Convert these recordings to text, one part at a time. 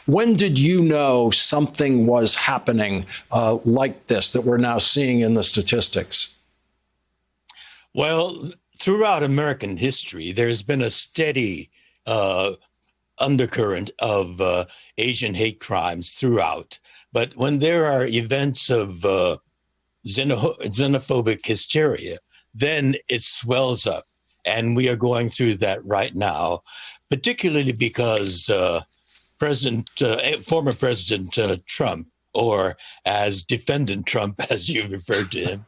When did you know something was happening like this that we're now seeing in the statistics? Well, throughout American history, there's been a steady undercurrent of Asian hate crimes throughout. But when there are events of xenophobic hysteria, then it swells up. And we are going through that right now, particularly because former President Trump, or as Defendant Trump, as you referred to him,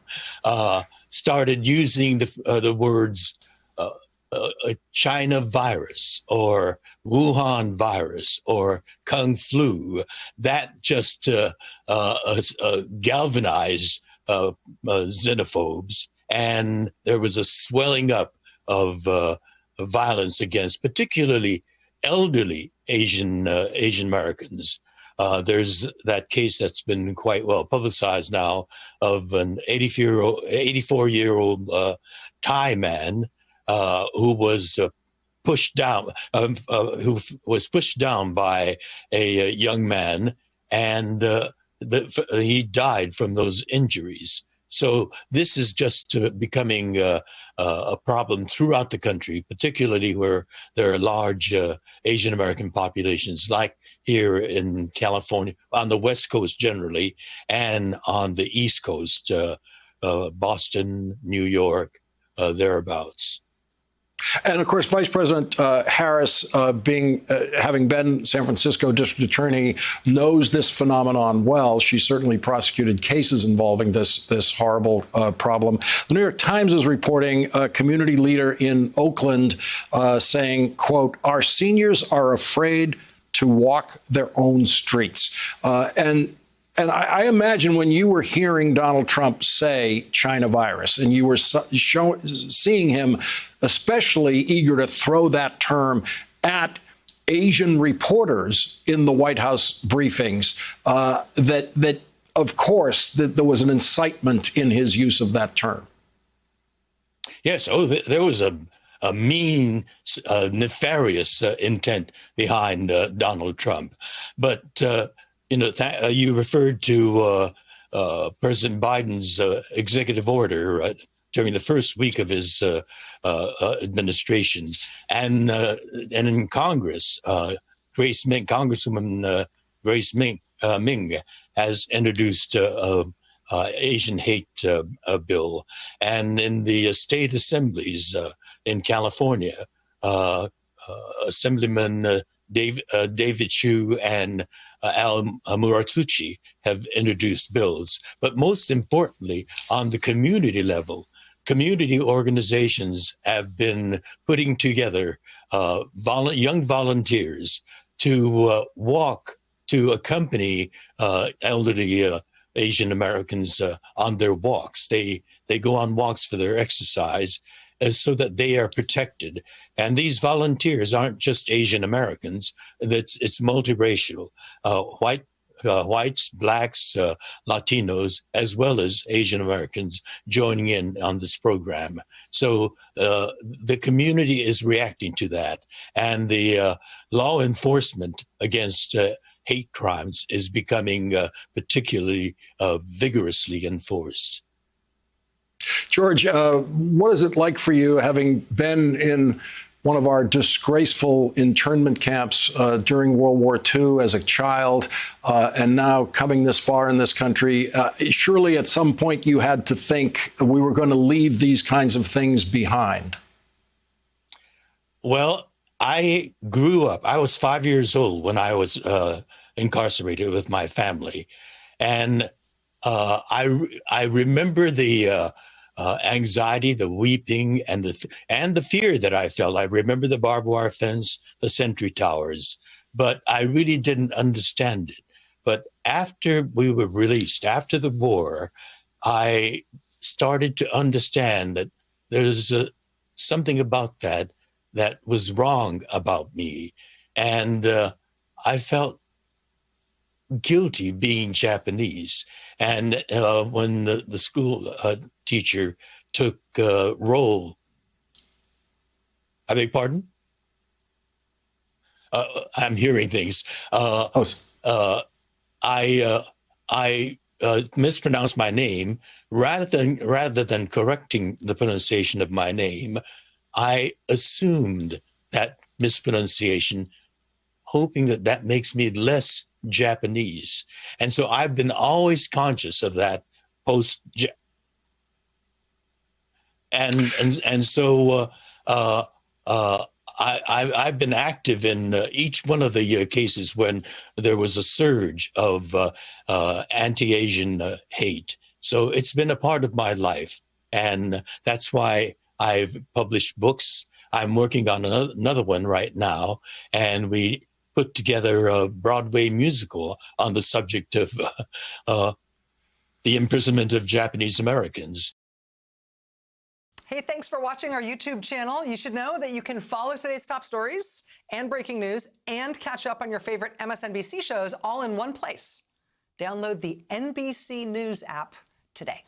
started using the words China virus or Wuhan virus or Kung flu. That just galvanized xenophobes, and there was a swelling up of violence against particularly elderly Asian Americans. There's that case that's been quite well publicized now of an 84-year-old Thai man who was pushed down by a young man, and he died from those injuries. So this is just becoming a problem throughout the country, particularly where there are large Asian American populations, like here in California, on the West Coast generally, and on the East Coast, Boston, New York, thereabouts. And of course, Vice President Harris, having been San Francisco District Attorney, knows this phenomenon well. She certainly prosecuted cases involving this horrible problem. The New York Times is reporting a community leader in Oakland saying, quote, "Our seniors are afraid to walk their own streets." And I imagine when you were hearing Donald Trump say China virus, and you were seeing him especially eager to throw that term at Asian reporters in the White House briefings, that of course, that there was an incitement in his use of that term. Yes. Oh, there was a mean, nefarious intent behind Donald Trump. But you referred to President Biden's executive order during the first week of his administration, and in Congress, Congresswoman Grace Ming has introduced Asian hate bill, and in the state assemblies in California, Assemblyman David Chu and Al Murattucci have introduced bills. But most importantly, on the community level, community organizations have been putting together young volunteers to accompany elderly Asian Americans on their walks. They go on walks for their exercise, so that they are protected. And these volunteers aren't just Asian Americans. It's multiracial, whites, blacks, Latinos, as well as Asian Americans joining in on this program. So the community is reacting to that. And the law enforcement against hate crimes is becoming particularly vigorously enforced. George, what is it like for you, having been in one of our disgraceful internment camps during World War II as a child, and now coming this far in this country? Surely at some point you had to think we were going to leave these kinds of things behind. Well, I grew up. I was 5 years old when I was incarcerated with my family. And I remember the anxiety, the weeping, and the fear that I felt. I remember the barbed wire fence, the sentry towers, but I really didn't understand it. But after we were released, after the war, I started to understand that there's something about that was wrong about me. And I felt guilty being Japanese. And when the school teacher took roll, I beg pardon? I'm hearing things. Oh, I mispronounced my name. Rather than correcting the pronunciation of my name, I assumed that mispronunciation, hoping that that makes me less Japanese. And so I've been always conscious of that post. And so I've been active in each one of the cases when there was a surge of anti-Asian hate. So it's been a part of my life, and that's why I've published books. I'm working on another one right now, and we put together a Broadway musical on the subject of the imprisonment of Japanese Americans. Hey, thanks for watching our YouTube channel. You should know that you can follow today's top stories and breaking news and catch up on your favorite MSNBC shows all in one place. Download the NBC News app today.